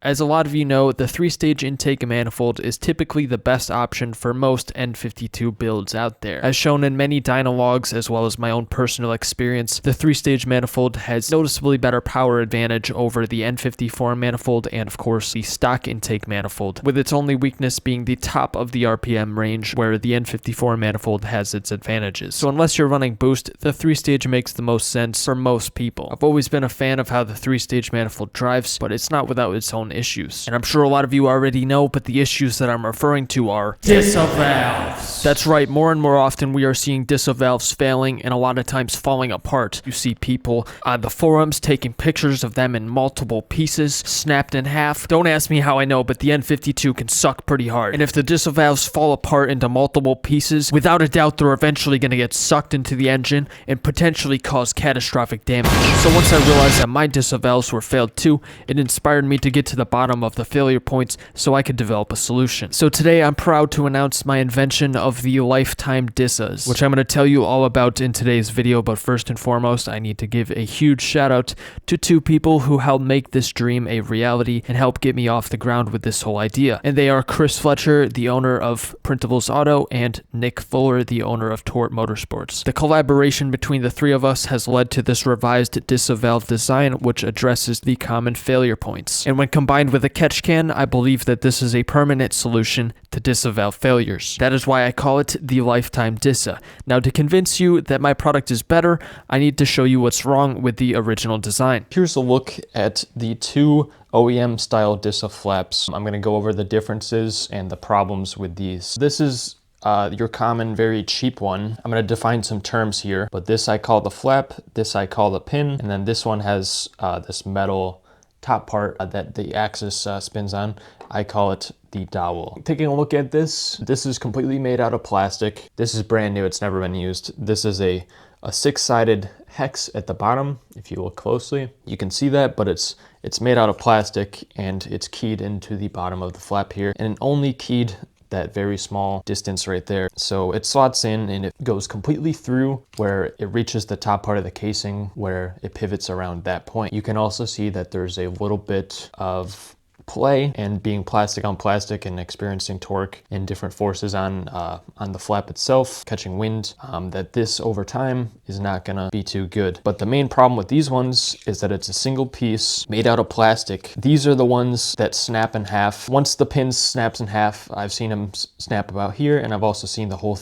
As a lot of you know, the 3-stage intake manifold is typically the best option for most N52 builds out there. As shown in many Dynalogs as well as my own personal experience, the 3-stage manifold has noticeably better power advantage over the N54 manifold and of course the stock intake manifold, with its only weakness being the top of the RPM range where the N54 manifold has its advantages. So unless you're running boost, the 3-stage makes the most sense for most people. I've always been a fan of how the 3-stage manifold drives, but it's not without its own issues. And I'm sure a lot of you already know, but the issues that I'm referring to are DISA valves. That's right, more and more often we are seeing DISA valves failing and a lot of times falling apart. You see people on the forums taking pictures of them in multiple pieces, snapped in half. Don't ask me how I know, but the N52 can suck pretty hard. And if the DISA valves fall apart into multiple pieces, without a doubt they're eventually going to get sucked into the engine and potentially cause catastrophic damage. So once I realized that my DISA valves were failed too, it inspired me to get to the bottom of the failure points so I could develop a solution. So today I'm proud to announce my invention of the Lifetime DISAs, which I'm going to tell you all about in today's video, but first and foremost I need to give a huge shout out to two people who helped make this dream a reality and help get me off the ground with this whole idea. And they are Chris Fletcher, the owner of Printables Auto, and Nick Fuller, the owner of Tort Motorsports. The collaboration between the three of us has led to this revised DISA valve design which addresses the common failure points. And when combined with a catch can, I believe that this is a permanent solution to DISA valve failures. That is why I call it the Lifetime DISA. Now to convince you that my product is better, I need to show you what's wrong with the original design. Here's a look at the two OEM style DISA flaps. I'm going to go over the differences and the problems with these. This is your common, very cheap one. I'm going to define some terms here, but this I call the flap, this I call the pin, and then this one has this metal top part that the axis spins on. I call it the dowel. Taking a look at this is completely made out of plastic. This is brand new, it's never been used. This is a 6-sided hex at the bottom. If you look closely, you can see that, but it's made out of plastic and it's keyed into the bottom of the flap here, and only keyed that very small distance right there. So it slots in and it goes completely through where it reaches the top part of the casing where it pivots around that point. You can also see that there's a little bit of play and being plastic on plastic and experiencing torque and different forces on the flap itself, catching wind, that this over time is not gonna be too good. But the main problem with these ones is that it's a single piece made out of plastic. These are the ones that snap in half. Once the pin snaps in half, I've seen them snap about here, and I've also seen the whole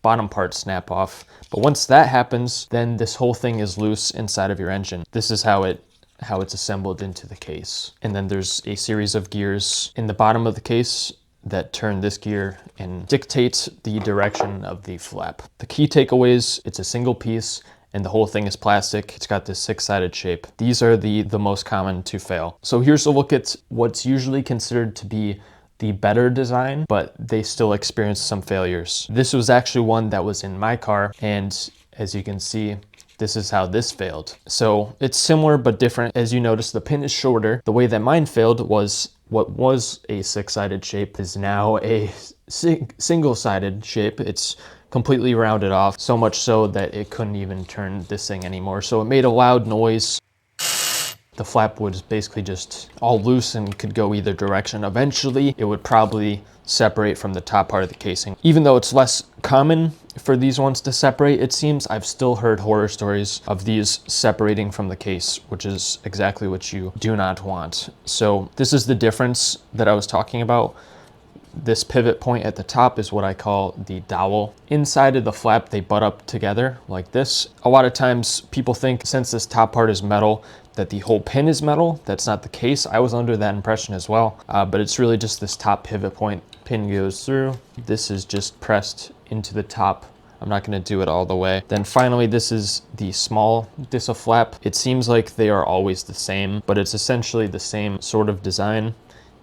bottom part snap off. But once that happens, then this whole thing is loose inside of your engine. This is how it's assembled into the case. And then there's a series of gears in the bottom of the case that turn this gear and dictate the direction of the flap. The key takeaways: it's a single piece and the whole thing is plastic. It's got this 6-sided shape. These are the most common to fail. So here's a look at what's usually considered to be the better design, but they still experience some failures. This was actually one that was in my car, and as you can see, this is how this failed. So it's similar but different. As you notice, the pin is shorter. The way that mine failed was what was a 6-sided shape is now a single-sided shape. It's completely rounded off, so much so that it couldn't even turn this thing anymore. So it made a loud noise. The flap was basically just all loose and could go either direction. Eventually, it would probably separate from the top part of the casing. Even though it's less common for these ones to separate, it seems, I've still heard horror stories of these separating from the case, which is exactly what you do not want. So this is the difference that I was talking about. This pivot point at the top is what I call the dowel. Inside of the flap, they butt up together like this. A lot of times people think since this top part is metal, that the whole pin is metal. That's not the case. I was under that impression as well, but it's really just this top pivot point. Pin goes through. This is just pressed into the top. I'm not going to do it all the way. Then finally, this is the small DISA flap. It seems like they are always the same, but it's essentially the same sort of design.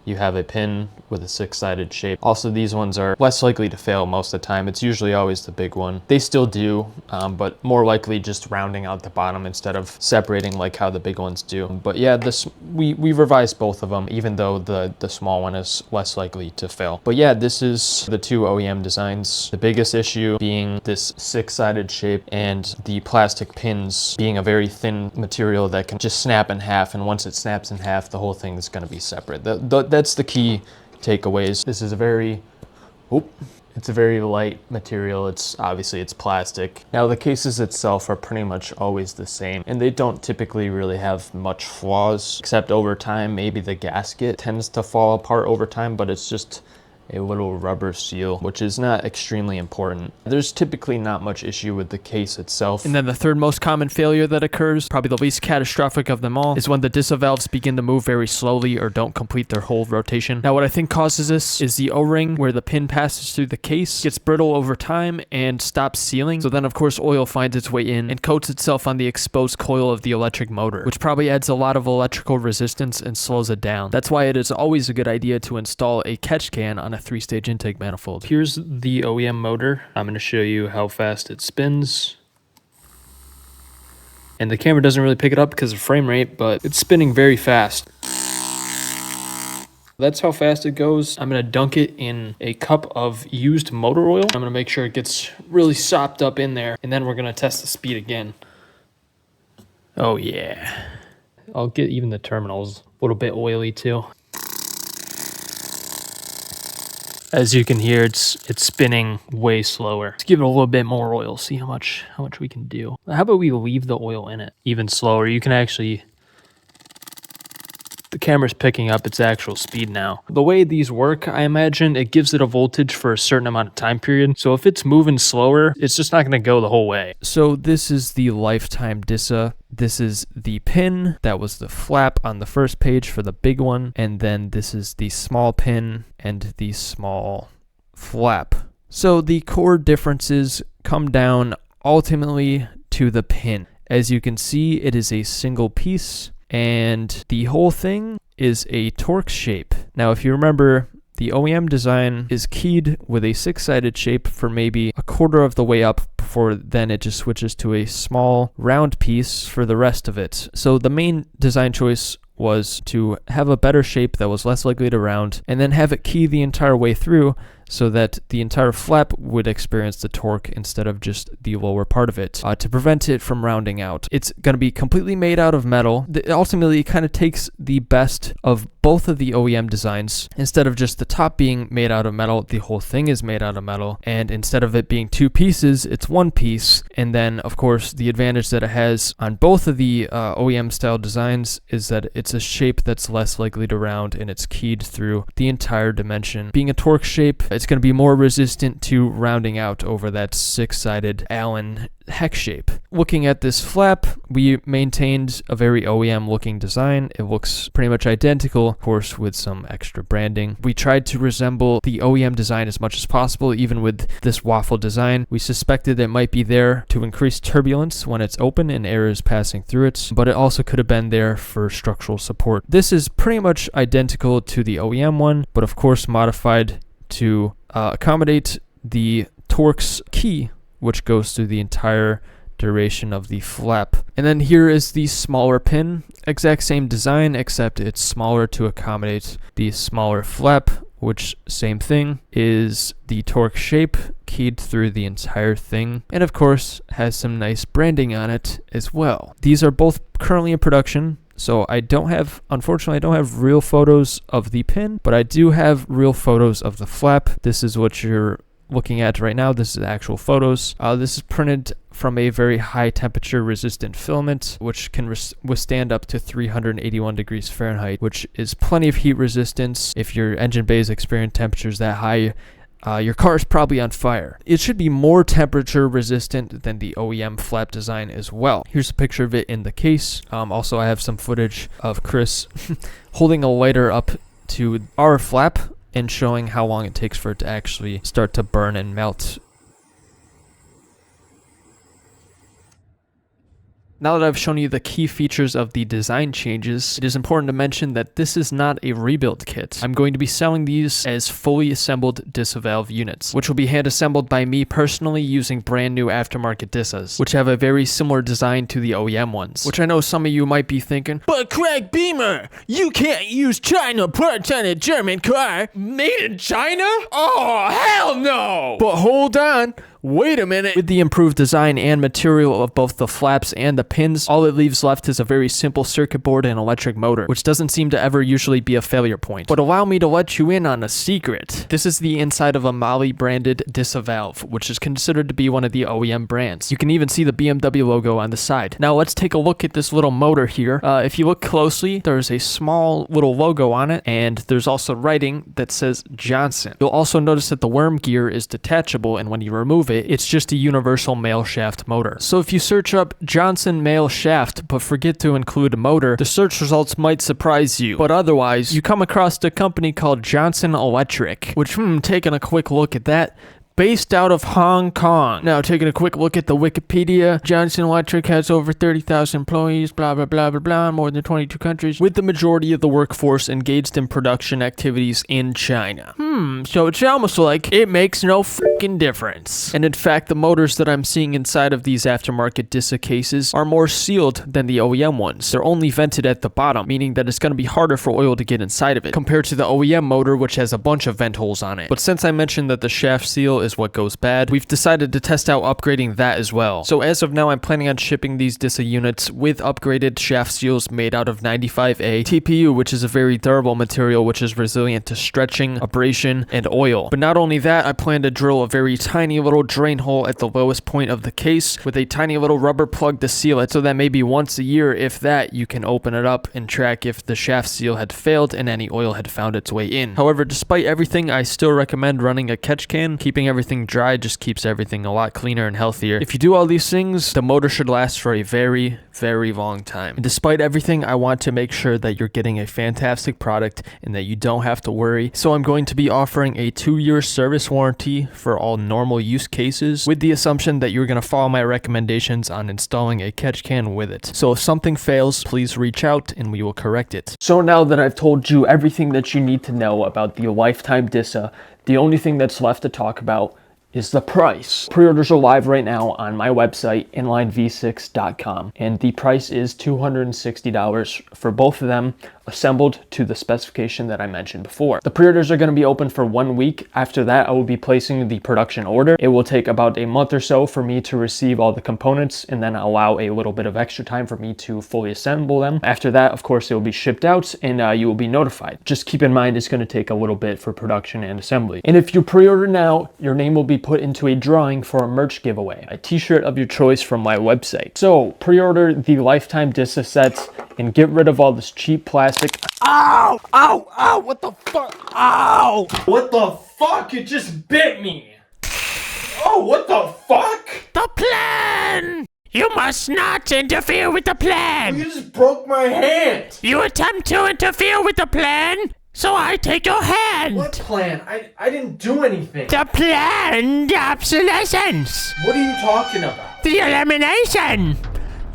you have a pin with a 6-sided shape. Also, these ones are less likely to fail most of the time. It's usually always the big one. They still do, but more likely just rounding out the bottom instead of separating like how the big ones do. But yeah, we revised both of them, even though the small one is less likely to fail. But yeah, this is the two OEM designs. The biggest issue being this 6-sided shape and the plastic pins being a very thin material that can just snap in half, and once it snaps in half, the whole thing is going to be separate. That's the key takeaways. This is a very it's a very light material. It's plastic. Now the cases itself are pretty much always the same, and they don't typically really have much flaws, except over time maybe the gasket tends to fall apart over time, but it's just a little rubber seal, which is not extremely important. There's typically not much issue with the case itself. And then the third most common failure that occurs, probably the least catastrophic of them all, is when the DISA valves begin to move very slowly or don't complete their whole rotation. Now what I think causes this is the O-ring where the pin passes through the case, gets brittle over time and stops sealing. So then of course oil finds its way in and coats itself on the exposed coil of the electric motor, which probably adds a lot of electrical resistance and slows it down. That's why it is always a good idea to install a catch can on a 3-stage intake manifold. Here's the OEM motor. I'm going to show you how fast it spins. And the camera doesn't really pick it up because of frame rate, but it's spinning very fast. That's how fast it goes. I'm going to dunk it in a cup of used motor oil. I'm going to make sure it gets really sopped up in there, and then we're going to test the speed again. Oh yeah. I'll get even the terminals a little bit oily too. As you can hear, it's spinning way slower. Let's give it a little bit more oil, see how much we can do. How about we leave the oil in it even slower? You can actually, the camera's picking up its actual speed now. The way these work, I imagine, it gives it a voltage for a certain amount of time period. So if it's moving slower, it's just not going to go the whole way. So this is the Lifetime DISA. This is the pin. That was the flap on the first page for the big one. And then this is the small pin and the small flap. So the core differences come down ultimately to the pin. As you can see, it is a single piece, and the whole thing is a Torx shape. Now, if you remember, the OEM design is keyed with a 6-sided shape for maybe a quarter of the way up before then it just switches to a small round piece for the rest of it. So the main design choice was to have a better shape that was less likely to round, and then have it key the entire way through so that the entire flap would experience the torque instead of just the lower part of it, to prevent it from rounding out. It's going to be completely made out of metal. Ultimately, it kind of takes the best of both of the OEM designs. Instead of just the top being made out of metal, the whole thing is made out of metal, and instead of it being two pieces, it's one piece. And then, of course, the advantage that it has on both of the OEM style designs is that it's a shape that's less likely to round, and it's keyed through the entire dimension. Being a Torx shape, it's going to be more resistant to rounding out over that 6-sided Allen hex shape. Looking at this flap, we maintained a very OEM looking design. It looks pretty much identical, of course, with some extra branding. We tried to resemble the OEM design as much as possible, even with this waffle design. We suspected it might be there to increase turbulence when it's open and air is passing through it, but it also could have been there for structural support. This is pretty much identical to the OEM one, but of course modified to accommodate the Torx key, which goes through the entire duration of the flap. And then here is the smaller pin. Exact same design, except it's smaller to accommodate the smaller flap, which, same thing, is the Torx shape keyed through the entire thing, and of course has some nice branding on it as well. These are both currently in production. So unfortunately, I don't have real photos of the pin, but I do have real photos of the flap. This is what you're looking at right now. This is actual photos. This is printed from a very high temperature resistant filament, which can withstand up to 381 degrees Fahrenheit, which is plenty of heat resistance. If your engine bays experience temperatures that high, your car is probably on fire. It should be more temperature resistant than the OEM flap design as well. Here's a picture of it in the case. Also, I have some footage of Chris holding a lighter up to our flap and showing how long it takes for it to actually start to burn and melt. Now that I've shown you the key features of the design changes, it is important to mention that this is not a rebuild kit. I'm going to be selling these as fully assembled DISA Valve units, which will be hand assembled by me personally using brand new aftermarket DISAs, which have a very similar design to the OEM ones, which I know some of you might be thinking, But Craig Beamer, you can't use China parts on a German car. Made in China? Oh, hell no! But hold on. Wait a minute. with the improved design and material of both the flaps and the pins, all it leaves left is a very simple circuit board and electric motor, which doesn't seem to ever usually be a failure point. But allow me to let you in on a secret. This is the inside of a Mali branded DISA Valve, which is considered to be one of the OEM brands. You can even see the BMW logo on the side. Now let's take a look at this little motor here. If you look closely, there's a small little logo on it, and there's also writing that says Johnson. You'll also notice that the worm gear is detachable, and when you remove it, it's just a universal male shaft motor. So if you search up Johnson male shaft but forget to include a motor, the search results might surprise you. But otherwise, you come across a company called Johnson Electric, which, taking a quick look at that, based out of Hong Kong. Now, taking a quick look at the Wikipedia, Johnson Electric has over 30,000 employees, blah, blah, blah, blah, blah, more than 22 countries, with the majority of the workforce engaged in production activities in China. So it's almost like it makes no freaking difference. And in fact, the motors that I'm seeing inside of these aftermarket DISA cases are more sealed than the OEM ones. They're only vented at the bottom, meaning that it's going to be harder for oil to get inside of it, compared to the OEM motor, which has a bunch of vent holes on it. But since I mentioned that the shaft seal is what goes bad, we've decided to test out upgrading that as well. So as of now, I'm planning on shipping these DISA units with upgraded shaft seals made out of 95A TPU, which is a very durable material which is resilient to stretching, abrasion, and oil. But not only that, I plan to drill a very tiny little drain hole at the lowest point of the case with a tiny little rubber plug to seal it, so that maybe once a year, if that, you can open it up and track if the shaft seal had failed and any oil had found its way in. However, despite everything, I still recommend running a catch can. Keeping everything dry just keeps everything a lot cleaner and healthier. If you do all these things, the motor should last for a very, very long time. And despite everything, I want to make sure that you're getting a fantastic product and that you don't have to worry. So I'm going to be offering a 2-year service warranty for all normal use cases, with the assumption that you're going to follow my recommendations on installing a catch can with it. So if something fails, please reach out and we will correct it. So now that I've told you everything that you need to know about the Lifetime DISA, the only thing that's left to talk about is the price. Pre-orders are live right now on my website, inlinev6.com, and the price is $260 for both of them, assembled to the specification that I mentioned before. The pre-orders are going to be open for 1 week. After that, I will be placing the production order. It will take about a month or so for me to receive all the components, and then allow a little bit of extra time for me to fully assemble them. After that, of course, it will be shipped out and you will be notified. Just keep in mind, it's going to take a little bit for production and assembly. And if you pre-order now, your name will be put into a drawing for a merch giveaway, a t-shirt of your choice from my website. So pre-order the Lifetime DISA sets and get rid of all this cheap plastic. Ow! Ow! Ow! What the fuck? Ow! What the fuck? It just bit me! Oh, what the fuck? The plan! You must not interfere with the plan! You just broke my hand! You attempt to interfere with the plan, so I take your hand! What plan? I didn't do anything. The planned obsolescence! What are you talking about? The elimination!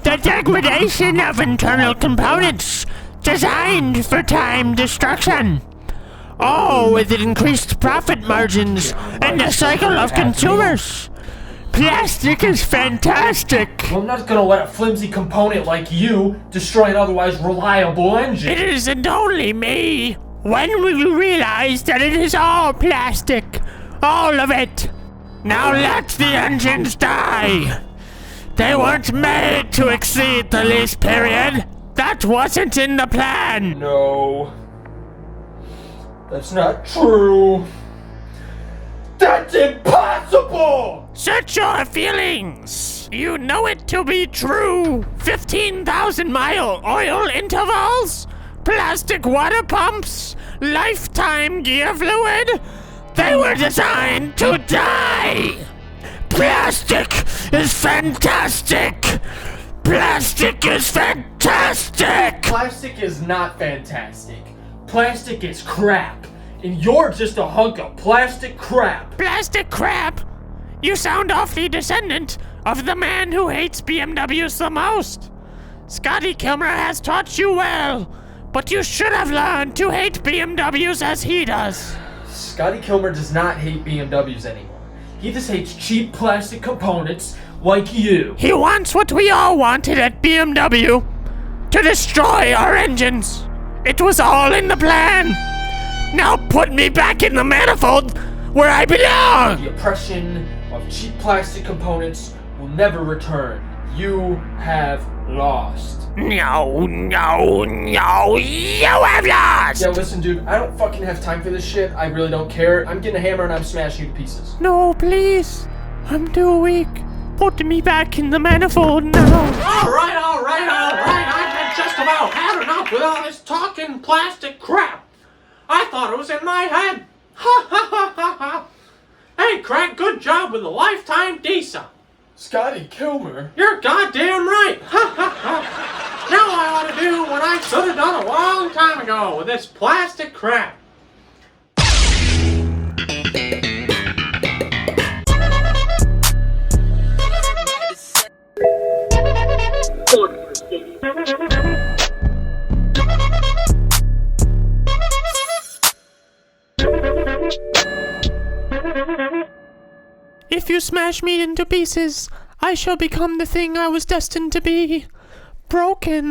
The degradation of internal components designed for time destruction! All with increased profit margins and the cycle of consumers! Plastic is fantastic! Well, I'm not gonna let a flimsy component like you destroy an otherwise reliable engine. It isn't only me! When will you realize that it is all plastic? All of it! Now let the engines die! They weren't made to exceed the lease period! That wasn't in the plan! No. That's not true. That's impossible! Search your feelings! You know it to be true! 15,000-mile oil intervals? Plastic water pumps? Lifetime gear fluid? They were designed to die! Plastic is fantastic! Plastic is fantastic! Plastic is not fantastic. Plastic is crap. And you're just a hunk of plastic crap. Plastic crap? You sound awfully descendant of the man who hates BMWs the most. Scotty Kilmer has taught you well, but you should have learned to hate BMWs as he does. Scotty Kilmer does not hate BMWs anymore. He just hates cheap plastic components like you. He wants what we all wanted at BMW, to destroy our engines. It was all in the plan. Now put me back in the manifold where I belong. The oppression of cheap plastic components will never return. You have lost. No, you have lost. Yeah, listen, dude, I don't fucking have time for this shit. I really don't care. I'm getting a hammer and I'm smashing you to pieces. No, please. I'm too weak. Put me back in the manifold now. All right. I've just about had enough with all this talking plastic crap. I thought it was in my head. Ha ha ha ha ha. Hey, Craig, good job with the Lifetime DISA. Scotty Kilmer? You're goddamn right. Ha ha ha. Now I ought to do what I should have done a long time ago with this plastic crap. If you smash me into pieces, I shall become the thing I was destined to be. Broken.